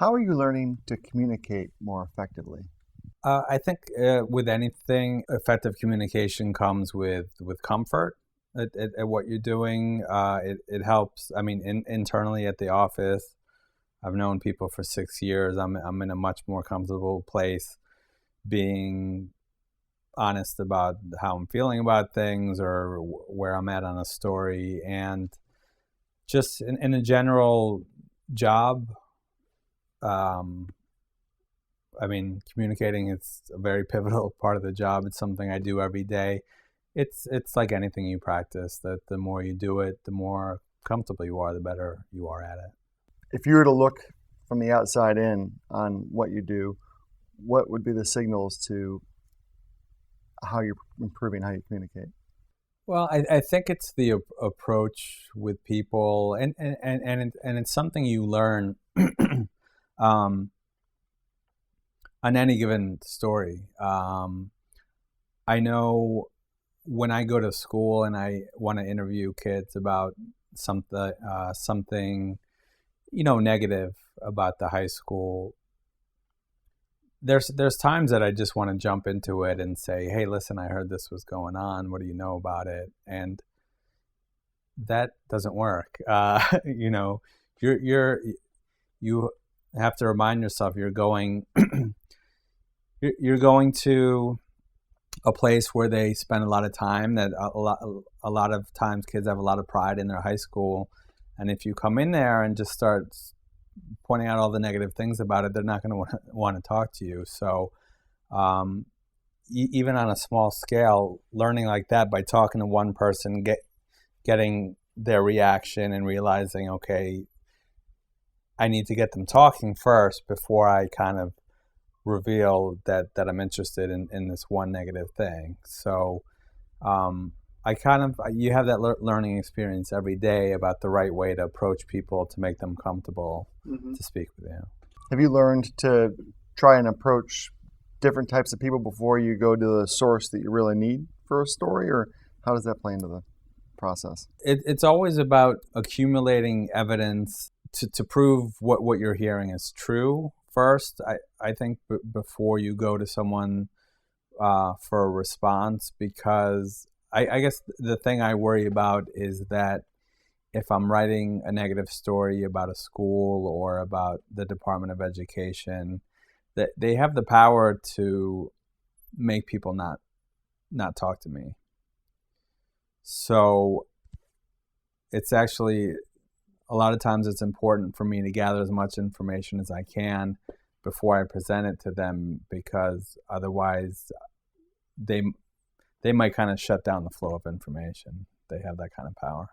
How are you learning to communicate more effectively? I think with anything, effective communication comes with comfort at what you're doing. It helps. I mean, internally at the office, I've known people for 6 years. I'm in a much more comfortable place, being honest about how I'm feeling about things or where I'm at on a story, and just in a general job. Um, I mean, communicating is a very pivotal part of the job. It's something I do every day. It's like anything you practice. That the more you do it, the more comfortable you are, the better you are at it. If you were to look from the outside in on what you do, what would be the signals to how you're improving how you communicate? Well, I think it's the approach with people, and it's something you learn um, on any given story. I know when I go to school and I want to interview kids about something negative about the high school. There's times that I just want to jump into it and say, "Hey, listen, I heard this was going on. What do you know about it?" And that doesn't work. You're you have to remind yourself you're going you're going to a place where they spend a lot of time. That a lot of times kids have a lot of pride in their high school, and if you come in there and just start pointing out all the negative things about it, they're not going to want to talk to you. So um, even on a small scale, learning like that by talking to one person, getting their reaction and realizing, okay, I need to get them talking first before I kind of reveal that I'm interested in this one negative thing. So um, you have that learning experience every day about the right way to approach people to make them comfortable Hmm. to speak with you. Have you learned to try and approach different types of people before you go to the source that you really need for a story, or how does that play into the process? It's always about accumulating evidence to prove what you're hearing is true first. I think before you go to someone for a response, because I guess the thing I worry about is that if I'm writing a negative story about a school or about the Department of Education, that they have the power to make people not talk to me. So it's actually a lot of times it's important for me to gather as much information as I can before I present it to them, because otherwise they they might kind of shut down the flow of information. They have that kind of power.